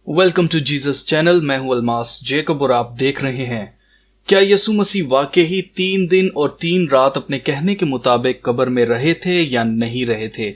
Welcome to Jesus channel. मैं हूं Almas Jacob और आप देख रहे हैं क्या यीशु मसीह वाकई ही 3 दिन और 3 रात अपने कहने के मुताबिक कब्र में रहे थे या नहीं रहे थे।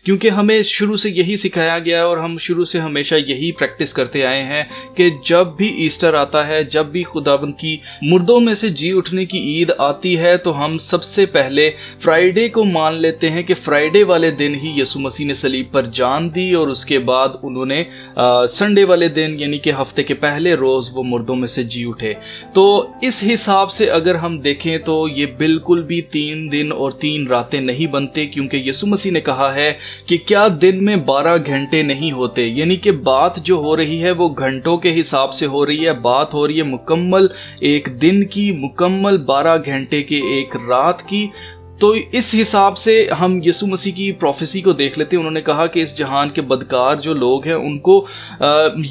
क्योंकि हमें शुरू से यही सिखाया गया है और हम शुरू से हमेशा यही प्रैक्टिस करते आए हैं कि जब भी ईस्टर आता है, जब भी खुदाबंद की मुर्दों में से जी उठने की ईद आती है, तो हम सबसे पहले फ्राइडे को मान लेते हैं कि फ्राइडे वाले दिन ही यीशु मसीह ने सलीब पर जान दी और उसके बाद उन्होंने संडे वाले दिन यानी कि हफ्ते के पहले रोज़ वो मुर्दों में से जी उठे। तो इस हिसाब से अगर हम देखें तो ये बिल्कुल भी 3 दिन और 3 रातें नहीं बनते, क्योंकि यीशु मसीह ने कहा है कि क्या दिन में 12 घंटे नहीं होते। यानी कि बात जो हो रही है वो घंटों के हिसाब से हो रही है, बात हो रही है मुकम्मल एक दिन की, मुकम्मल 12 घंटे के एक रात की। तो इस हिसाब से हम यीशु मसीह की प्रोफेसी को देख लेते हैं। उन्होंने कहा कि इस जहान के बदकार जो लोग हैं उनको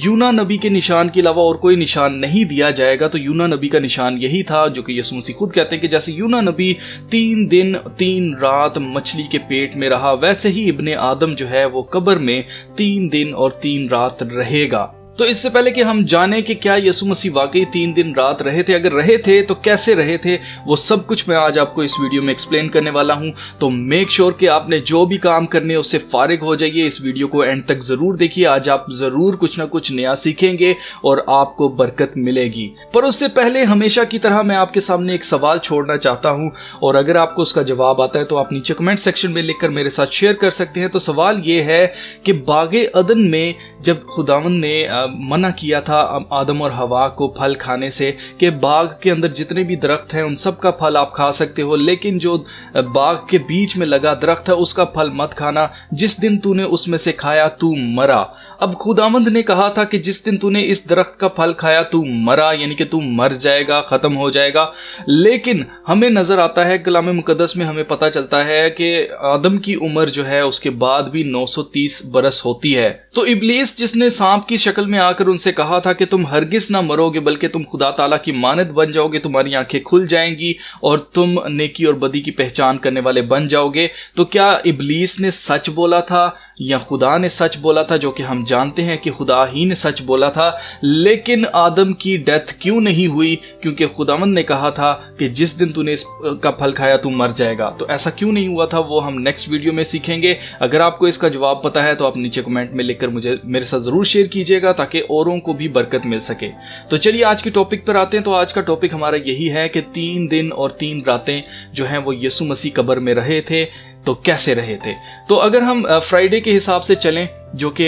यूना नबी के निशान के अलावा और कोई निशान नहीं दिया जाएगा। तो यूना नबी का निशान यही था जो कि यीशु मसीह खुद कहते हैं कि जैसे यूना नबी 3 दिन 3 रात मछली के पेट में रहा, वैसे ही इब्ने आदम जो है वो कब्र में 3 दिन और 3 रात रहेगा। तो इससे पहले कि हम जानें कि क्या यीशु मसीह वाकई 3 दिन रात रहे थे, अगर रहे थे तो कैसे रहे थे, वो सब कुछ मैं आज आपको इस वीडियो में एक्सप्लेन करने वाला हूं। तो मेक श्योर कि आपने जो भी काम करने हैं उससे फारिग हो जाइए। इस वीडियो को एंड तक जरूर देखिए। आज आप जरूर कुछ ना कुछ नया सीखेंगे और आपको बरकत मिलेगी। पर उससे पहले हमेशा की तरह मैं आपके सामने एक सवाल छोड़ना चाहता हूं और अगर आपको उसका जवाब आता है तो आप नीचे कमेंट सेक्शन में लिखकर मेरे साथ शेयर कर सकते हैं। तो सवाल ये है कि बागे अदन में जब खुदावंद ने मना किया था आदम और हवा को फल खाने से कि बाग के अंदर जितने भी दरख्त हैं उन सब का फल आप खा सकते हो, लेकिन जो बाग के बीच में लगा दरख्त है उसका फल मत खाना, जिस दिन तूने उसमें से खाया तू मरा। अब खुदावंद ने कहा था कि जिस दिन तूने इस दरख्त का फल खाया तू मरा, यानी कि तू मर जाएगा, खत्म हो जाएगा। लेकिन हमें नजर आता है कलाम मुकद्दस में, हमें पता चलता है कि आदम की उम्र जो है उसके बाद भी 930 बरस होती है। तो इब्लीस जिसने सांप की शक्ल में आकर उनसे कहा था कि तुम हरगिज ना मरोगे बल्कि तुम खुदा ताला की मानद बन जाओगे, तुम्हारी आंखें खुल जाएंगी और तुम नेकी और बदी की पहचान करने वाले बन जाओगे। तो क्या इब्लीस ने सच बोला था या खुदा ने सच बोला था? जो कि हम जानते हैं कि खुदा ही ने सच बोला था। लेकिन आदम की डेथ क्यों नहीं हुई? क्योंकि खुदावंद ने कहा था कि जिस दिन तूने इसका फल खाया तू मर जाएगा। तो ऐसा क्यों नहीं हुआ था वो हम नेक्स्ट वीडियो में सीखेंगे। अगर आपको इसका जवाब पता है तो आप नीचे कमेंट में लिखकर मुझे मेरे साथ जरूर शेयर कीजिएगा ताकि औरों को भी बरकत मिल सके। तो चलिए आज के टॉपिक पर आते हैं। तो आज का टॉपिक हमारा यही है कि 3 दिन और 3 रातें जो हैं वो यीशु मसीह कब्र में रहे थे। तो कैसे रहे थे? तो अगर हम फ्राइडे के हिसाब से चलें, जो कि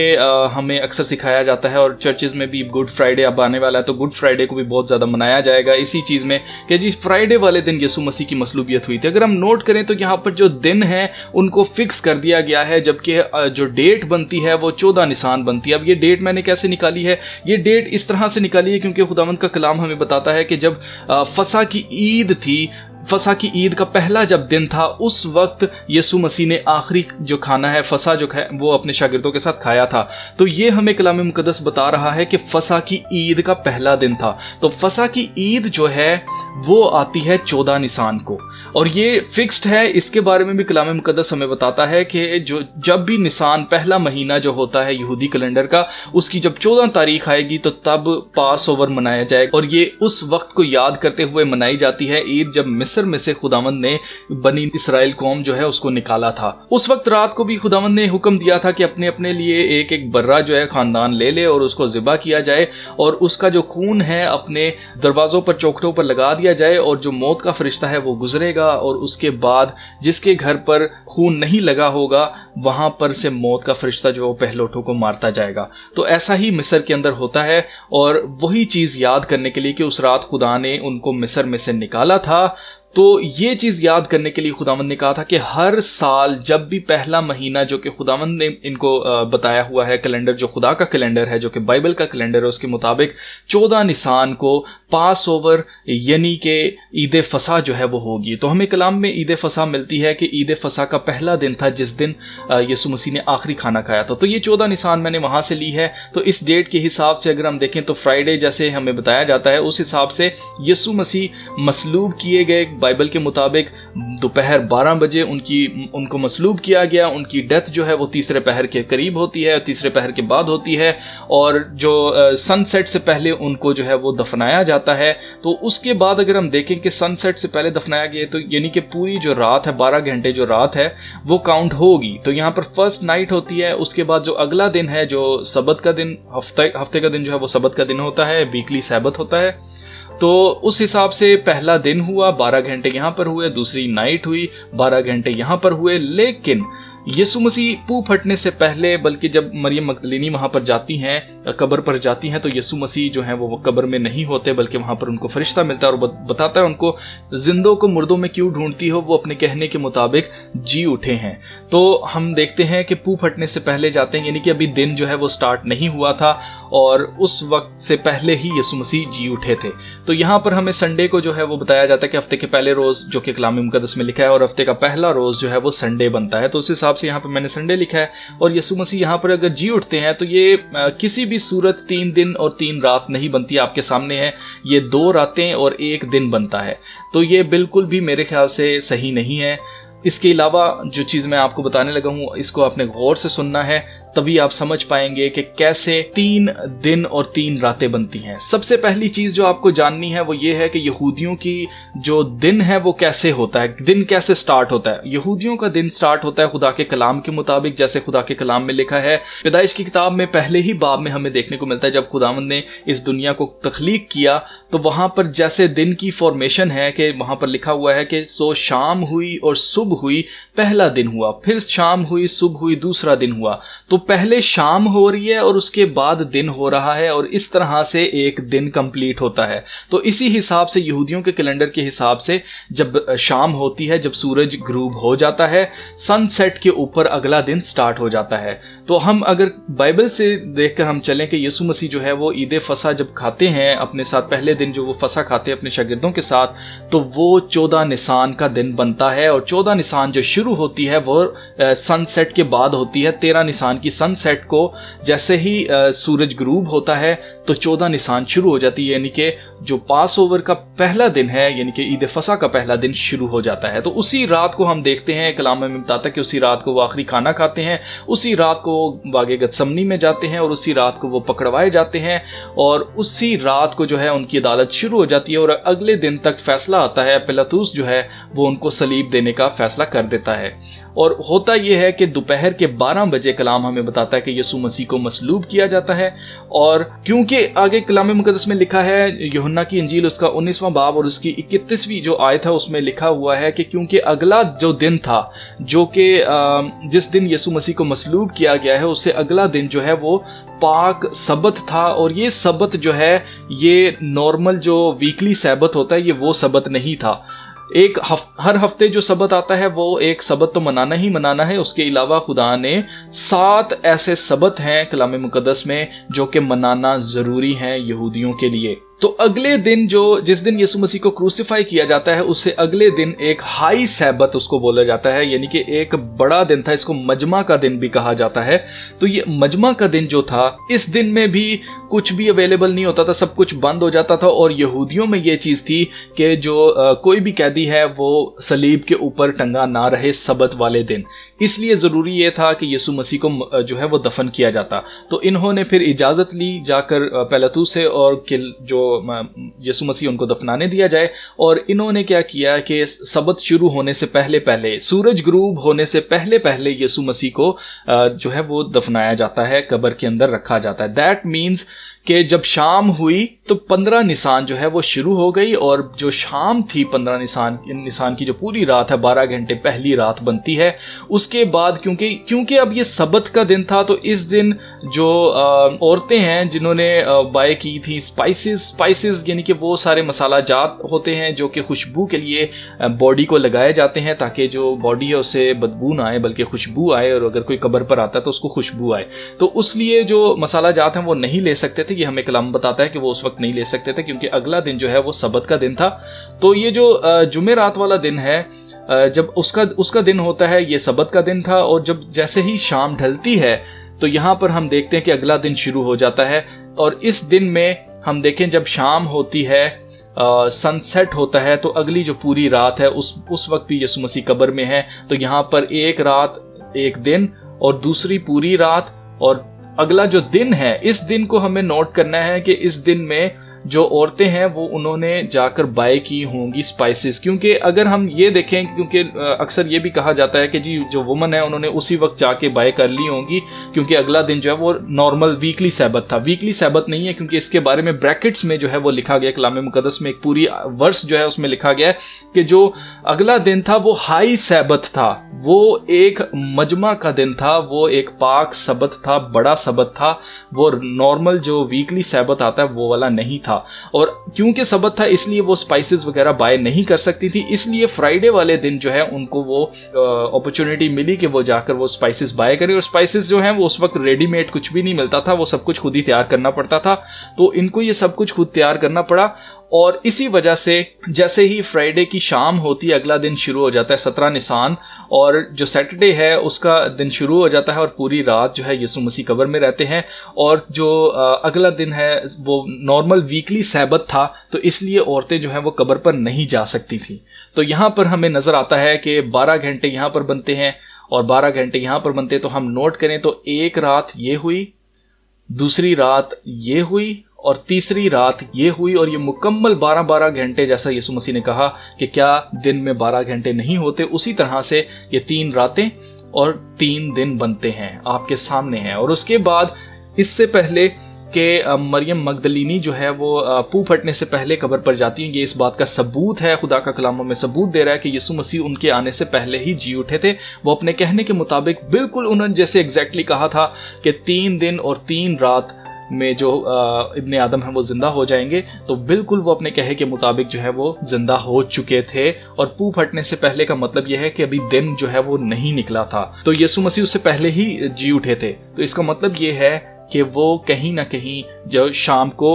हमें अक्सर सिखाया जाता है और चर्चेज में भी गुड फ्राइडे अब आने वाला है, तो गुड फ्राइडे को भी बहुत ज़्यादा मनाया जाएगा इसी चीज़ में कि जी फ्राइडे वाले दिन यीशु मसीह की मसलूबियत हुई थी। अगर हम नोट करें तो यहाँ पर जो दिन है उनको फिक्स कर दिया गया है, जबकि जो डेट बनती है वो 14 निसान बनती है। अब ये डेट मैंने कैसे निकाली है? ये डेट इस तरह से निकाली है क्योंकि खुदावंद का कलाम हमें बताता है कि जब फसा की ईद थी, फसा की ईद का पहला जब दिन था, उस वक्त यीशु मसीह ने आखिरी जो खाना है फसा जो है वो अपने शागिर्दों के साथ खाया था। तो ये हमें कलाम मुकद्दस बता रहा है कि फसा की ईद का पहला दिन था। तो फसा की ईद जो है वो आती है 14 निसान को और ये फिक्स्ड है। इसके बारे में भी कलाम मुकद्दस हमें बताता है कि जो जब भी निसान पहला महीना जो होता है यहूदी कैलेंडर का, उसकी जब 14 तारीख आएगी तो तब पास ओवर मनाया जाएगा और ये उस वक्त को याद करते हुए मनाई जाती है ईद जब मिस्र में से खुदावंद ने बनी इसराइल कौम जो है उसको निकाला था। उस वक्त रात को भी खुदावंद ने हुक्म दिया था कि अपने अपने लिए एक एक बर्रा जो है खानदान ले ले और उसको ज़िबा किया जाए और उसका जो खून है अपने दरवाज़ों पर चौखटों पर लगा दिया जाए और जो मौत का फरिश्ता है वो गुजरेगा और उसके बाद जिसके घर पर खून नहीं लगा होगा वहां पर से मौत का फरिश्ता जो है वो पहलोठों को मारता जाएगा। तो ऐसा ही मिस्र के अंदर होता है और वही चीज़ याद करने के लिए कि उस रात खुदा ने उनको मिस्र में से निकाला था, तो ये चीज़ याद करने के लिए खुदावंद ने कहा था कि हर साल जब भी पहला महीना, जो कि खुदावंद ने इनको बताया हुआ है कैलेंडर, जो खुदा का कैलेंडर है, जो कि बाइबल का कैलेंडर है, उसके मुताबिक 14 निसान को पास ओवर यानी कि ईद फसा जो है वो होगी। तो हमें कलाम में ईद फसा मिलती है कि ईद फसा का पहला दिन था जिस दिन यीशु मसीह ने आखिरी खाना खाया था। तो ये 14 निसान मैंने वहाँ से ली है। तो इस डेट के हिसाब से अगर हम देखें तो फ्राइडे जैसे हमें बताया जाता है, उस हिसाब से यीशु मसीह मसलूब किए गए। बाइबल के मुताबिक दोपहर 12 बजे उनको मसलूब किया गया। उनकी डेथ जो है वो तीसरे पहर के करीब होती है, तीसरे पहर के बाद होती है, और जो सनसेट से पहले उनको जो है वो दफनाया जाता है। तो उसके बाद अगर हम देखें कि सनसेट से पहले दफनाया गया, तो यानी कि पूरी जो रात है, 12 घंटे जो रात है वो काउंट होगी। तो यहाँ पर फर्स्ट नाइट होती है। उसके बाद जो अगला दिन है, जो सबत का दिन, हफ्ते का दिन जो है वो सबत का दिन होता है, वीकली सैबत होता है। तो उस हिसाब से पहला दिन हुआ, 12 घंटे यहाँ पर हुए, दूसरी नाइट हुई, 12 घंटे यहाँ पर हुए। लेकिन यीशु मसीह पू फटने से पहले, बल्कि जब मरियम मगदलीनी वहाँ पर जाती हैं, कब्र पर जाती हैं, तो यीशु मसीह जो हैं वो कब्र में नहीं होते, बल्कि वहाँ पर उनको फरिश्ता मिलता है और बताता है उनको, जिंदों को मुर्दों में क्यों ढूंढती हो, वो अपने कहने के मुताबिक जी उठे हैं। तो हम देखते हैं कि पू फटने से पहले जाते हैं, यानी कि अभी दिन जो है वो स्टार्ट नहीं हुआ था और उस वक्त से पहले ही यीशु मसीह जी उठे थे। तो यहाँ पर हमें संडे को जो है वो बताया जाता है कि हफ्ते के पहले रोज़, जो कि कलाम मुकद्दस में लिखा है, और हफ्ते का पहला रोज़ जो है वो संडे बनता है। तो उस हिसाब से यहाँ पर मैंने संडे लिखा है। और यीशु मसीह यहाँ पर अगर जी उठते हैं तो ये किसी भी सूरत 3 दिन और 3 रात नहीं बनती। आपके सामने है, ये 2 रातें और 1 दिन बनता है। तो ये बिल्कुल भी मेरे ख्याल से सही नहीं है। इसके अलावा जो चीज़ मैं आपको बताने लगा हूँ, इसको आपने गौर से सुनना है, तभी आप समझ पाएंगे कि कैसे 3 दिन और 3 रातें बनती हैं। सबसे पहली चीज़ जो आपको जाननी है वो ये है कि यहूदियों की जो दिन है वो कैसे होता है, दिन कैसे स्टार्ट होता है। यहूदियों का दिन स्टार्ट होता है खुदा के कलाम के मुताबिक, जैसे खुदा के कलाम में लिखा है। पैदाइश की किताब में पहले ही बाब में हमें देखने को मिलता है, जब खुदावंद ने इस दुनिया को तख्लीक किया तो वहाँ पर जैसे दिन की फॉर्मेशन है कि वहाँ पर लिखा हुआ है कि सो शाम हुई और सुबह हुई, पहला दिन हुआ, फिर शाम हुई, सुबह हुई, दूसरा दिन हुआ। तो पहले शाम हो रही है और उसके बाद दिन हो रहा है, और इस तरह से एक दिन कंप्लीट होता है। तो इसी हिसाब से यहूदियों के कैलेंडर के हिसाब से जब शाम होती है, जब सूरज ग्रूब हो जाता है, सनसेट के ऊपर अगला दिन स्टार्ट हो जाता है। तो हम अगर बाइबल से देखकर हम चलें कि यीशु मसीह जो है वो ईद फसा जब खाते हैं अपने साथ, पहले दिन जो वो फसा खाते हैं अपने शागिर्दों के साथ, तो वो 14 निसान का दिन बनता है। और 14 निसान जो शुरू होती है वो सनसेट के बाद होती है। 13 निसान की सनसेट को जैसे ही सूरज ग्रूब होता है तो 14 निसान शुरू हो जाती है, यानी कि जो पास ओवर का पहला दिन है, यानी कि ईद फसा का पहला दिन शुरू हो जाता है। तो उसी रात को हम देखते हैं, कलाम में बताता है कि उसी रात को वो आखिरी खाना खाते हैं, उसी रात को बागे गतसमनी में जाते हैं, और उसी रात को वो पकड़वाए जाते हैं, और उसी रात को जो है उनकी अदालत शुरू हो जाती है। और अगले दिन तक फैसला आता है, पिलातुस जो है वो उनको सलीब देने का फैसला कर देता है। और होता यह है कि दोपहर के 12 बजे कलाम हमें बताता है कि यीशु मसीह को मसलूब किया जाता है। और क्योंकि आगे कलाम मुकद्दस में लिखा है, यूहन्ना की इंजील उसका 19वां बाब और उसकी 31वीं जो आयत है उसमें लिखा हुआ है कि क्योंकि अगला जो दिन था, जो कि जिस दिन यीशु मसीह को मसलूब किया गया है, उससे अगला दिन जो है वो पाक सबत था। और ये सबत जो है, ये नॉर्मल जो वीकली सैबत होता है, ये वो सबत नहीं था। हर हफ्ते जो सबत आता है वो एक सबत तो मनाना ही मनाना है। उसके अलावा खुदा ने 7 ऐसे सबत हैं कलाम मुकद्दस में जो कि मनाना ज़रूरी हैं यहूदियों के लिए। तो अगले दिन जिस दिन यीशु मसीह को क्रूसिफाई किया जाता है, उससे अगले दिन एक हाई सैबत उसको बोला जाता है, यानी कि एक बड़ा दिन था। इसको मजमा का दिन भी कहा जाता है। तो ये मजमा का दिन जो था, इस दिन में भी कुछ भी अवेलेबल नहीं होता था, सब कुछ बंद हो जाता था। और यहूदियों में ये चीज़ थी कि जो कोई भी कैदी है वो सलीब के ऊपर टंगा ना रहे सबत वाले दिन। इसलिए ज़रूरी ये था कि यीशु मसीह को जो है वो दफन किया जाता। तो इन्होंने फिर इजाज़त ली जाकर पिलातुस से, और जो यीशु मसीह उनको दफनाने दिया जाए। और इन्होंने क्या किया कि सबत शुरू होने से पहले पहले, सूरज ग्रूब होने से पहले पहले यीशु मसीह को जो है वो दफनाया जाता है, कब्र के अंदर रखा जाता है। दैट मीन्स कि जब शाम हुई तो 15 निसान जो है वो शुरू हो गई, और जो शाम थी 15 निसान की जो पूरी रात है 12 घंटे पहली रात बनती है। उसके बाद क्योंकि अब ये सबत का दिन था, तो इस दिन जो औरतें हैं जिन्होंने बाय की थी स्पाइसेस यानी कि वो सारे मसाला जात होते हैं जो कि खुशबू के लिए बॉडी को लगाए जाते हैं, ताकि जो बॉडी है उससे बदबू ना आए बल्कि खुशबू आए, और अगर कोई कब्र पर आता है तो उसको खुशबू आए। तो उसलिए जो मसाला जात हैं वो नहीं ले सकते थे। ये हमें कलाम बताता है कि वो उस वक्त नहीं ले सकते थे क्योंकि अगला दिन जो है वो सबत का दिन था। तो ये जो जुमेरात वाला दिन है, जब उसका दिन होता है, ये सबत का दिन था, और जब जैसे ही शाम ढलती है तो यहाँ पर हम देखते हैं कि अगला दिन शुरू हो जाता है। और इस दिन में हम देखें जब शाम होती है, सनसेट होता है, तो अगली जो पूरी रात है उस वक्त भी यीशु मसीह कब्र में है। तो यहाँ पर एक रात एक दिन और दूसरी पूरी रात, और अगला जो दिन है, इस दिन को हमें नोट करना है कि इस दिन में जो औरतें हैं वो उन्होंने जाकर बाय की होंगी स्पाइसेस। क्योंकि अगर हम ये देखें, क्योंकि अक्सर ये भी कहा जाता है कि जी जो वुमन है उन्होंने उसी वक्त जाके बाय कर ली होंगी, क्योंकि अगला दिन जो है वो नॉर्मल वीकली सैबत था। वीकली सैबत नहीं है, क्योंकि इसके बारे में ब्रैकेट्स में जो है वो लिखा गया, कलाम मुकद्दस में एक पूरी वर्स जो है उसमें लिखा गया है कि जो अगला दिन था वो हाई सैबत था, वो एक मजमा का दिन था, वो एक पाक सबत था, बड़ा सबत था। वो नॉर्मल जो वीकली सैबत आता है वो वाला नहीं था। और क्योंकि सबत था इसलिए वो स्पाइसेस वगैरह बाय नहीं कर सकती थी, इसलिए फ्राइडे वाले दिन जो है उनको वो अपॉर्चुनिटी मिली कि वो जाकर वो स्पाइसेस बाय करें। और स्पाइसेस जो हैं वो उस वक्त रेडीमेड कुछ भी नहीं मिलता था, वो सब कुछ खुद ही तैयार करना पड़ता था। तो इनको ये सब कुछ खुद तैयार करना पड़ा, और इसी वजह से जैसे ही फ्राइडे की शाम होती है अगला दिन शुरू हो जाता है 17 निसान, और जो सैटरडे है उसका दिन शुरू हो जाता है, और पूरी रात जो है यीशु मसीह कब्र में रहते हैं। और जो अगला दिन है वो नॉर्मल वीकली सैबत था, तो इसलिए औरतें जो हैं वो कब्र पर नहीं जा सकती थी। तो यहाँ पर हमें नज़र आता है कि 12 घंटे यहाँ पर बनते हैं और 12 घंटे यहाँ पर बनते हैं। तो हम नोट करें तो एक रात ये हुई, दूसरी रात ये हुई, और तीसरी रात ये हुई, और ये मुकम्मल 12-12 घंटे, जैसा यीशु मसीह ने कहा कि क्या दिन में 12 घंटे नहीं होते, उसी तरह से ये 3 रातें और 3 दिन बनते हैं, आपके सामने हैं। और उसके बाद इससे पहले कि मरियम मगदलीनी जो है वो पू फटने से पहले कब्र पर जाती हैं, ये इस बात का सबूत है, खुदा का कलाम में सबूत दे रहा है कि यीशु मसीह उनके आने से पहले ही जी उठे थे। वो अपने कहने के मुताबिक बिल्कुल उन्होंने जैसे एग्जैक्टली कहा था कि 3 दिन और 3 रात में जो इब्ने आदम है वो जिंदा हो जाएंगे, तो बिल्कुल वो अपने कहे के मुताबिक जो है वो जिंदा हो चुके थे। और पू फटने से पहले का मतलब यह है कि अभी दिन जो है वो नहीं निकला था, तो यीशु मसीह उससे पहले ही जी उठे थे। तो इसका मतलब ये है कि वो कहीं ना कहीं जो शाम को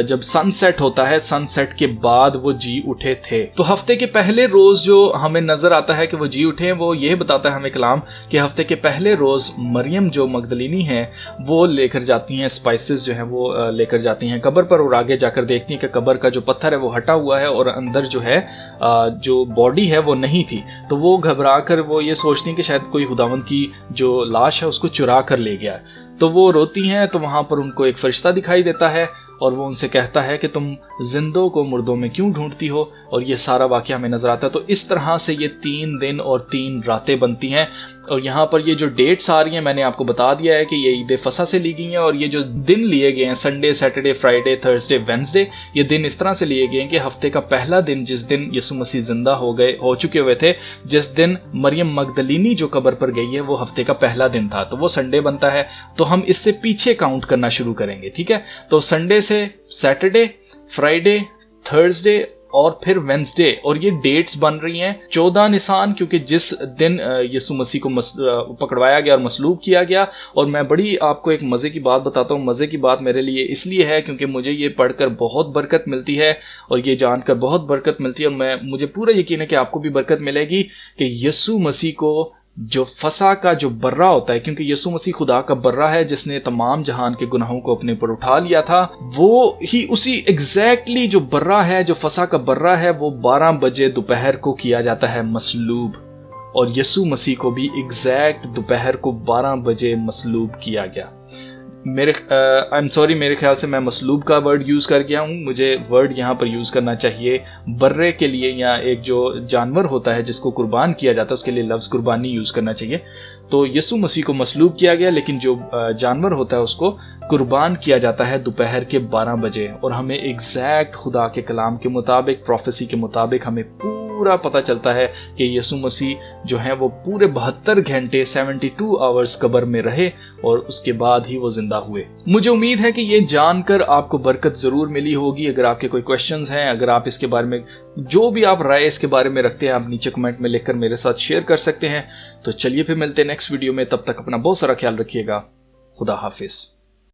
जब सनसेट होता है, सनसेट के बाद वो जी उठे थे। तो हफ्ते के पहले रोज जो हमें नजर आता है कि वो जी उठे, वो ये बताता है हमें कलाम कि हफ्ते के पहले रोज मरियम जो मगदलीनी है वो लेकर जाती हैं स्पाइसेस जो है वो लेकर जाती हैं कब्र पर, और आगे जाकर देखती हैं कि कब्र का जो पत्थर है वो हटा हुआ है और अंदर जो है जो बॉडी है वो नहीं थी। तो वो घबरा कर वो ये सोचती हैं कि शायद कोई खुदावंद की जो लाश है उसको चुरा कर ले गया। तो वो रोती हैं, तो वहाँ पर उनको एक फरिश्ता दिखाई देता है और वो उनसे कहता है कि तुम जिंदों को मुर्दों में क्यों ढूंढती हो, और ये सारा वाक़या हमें नजर आता है। तो इस तरह से ये 3 दिन और 3 रातें बनती हैं। और यहाँ पर ये जो डेट्स आ रही हैं मैंने आपको बता दिया है कि ये ईद फसा से ली गई हैं, और ये जो दिन लिए गए हैं Sunday, Saturday, Friday, Thursday, Wednesday, ये दिन इस तरह से लिए गए हैं कि हफ्ते का पहला दिन जिस दिन यीशु मसीह जिंदा हो चुके हुए थे, जिस दिन मरियम मगदलीनी जो कब्र पर गई है वो हफ्ते का पहला दिन था, तो वो संडे बनता है। तो हम इससे पीछे काउंट करना शुरू करेंगे, ठीक है। तो संडे से सैटरडे, फ्राइडे, थर्सडे और फिर वेंसडे, और ये डेट्स बन रही हैं 14 निसान, क्योंकि जिस दिन यीशु मसीह को पकड़वाया गया और मसलूब किया गया। और मैं बड़ी आपको एक मज़े की बात बताता हूँ। मज़े की बात मेरे लिए इसलिए है क्योंकि मुझे ये पढ़कर बहुत बरकत मिलती है और ये जानकर बहुत बरकत मिलती है, और मुझे पूरा यकीन है कि आपको भी बरकत मिलेगी कि यीशु मसीह को जो फसा का जो बर्रा होता है, क्योंकि यीशु मसीह खुदा का बर्रा है जिसने तमाम जहान के गुनाहों को अपने पर उठा लिया था, वो ही उसी एग्जैक्टली जो बर्रा है, जो फसा का बर्रा है, वो 12 बजे दोपहर को किया जाता है मसलूब। और यीशु मसीह को भी एग्जैक्ट दोपहर को 12 बजे मसलूब किया गया। आई एम सॉरी, मेरे ख्याल से मैं मसलूब का वर्ड यूज़ कर गया हूँ। मुझे वर्ड यहाँ पर यूज़ करना चाहिए बर्रे के लिए, या एक जो जानवर होता है जिसको कुर्बान किया जाता है उसके लिए लफ्ज़ कुर्बानी यूज़ करना चाहिए। तो यीशु मसीह को मसलूब किया गया, लेकिन जो जानवर होता है उसको कुर्बान किया जाता है दोपहर के 12 बजे। और हमें एग्जैक्ट खुदा के कलाम के मुताबिक, प्रोफेसी के मुताबिक हमें पूरा पता चलता है कि यीशु मसीह जो है वो पूरे 72 घंटे 72 आवर्स कब्र में रहे और उसके बाद ही वो जिंदा हुए। मुझे उम्मीद है कि ये जानकर आपको बरकत जरूर मिली होगी। अगर आपके कोई क्वेश्चंस हैं, अगर आप इसके बारे में जो भी आप राय इसके बारे में रखते हैं, आप नीचे कमेंट में लिखकर मेरे साथ शेयर कर सकते हैं। तो चलिए फिर मिलते हैं नेक्स्ट वीडियो में, तब तक अपना बहुत सारा ख्याल रखिएगा। खुदा हाफिज।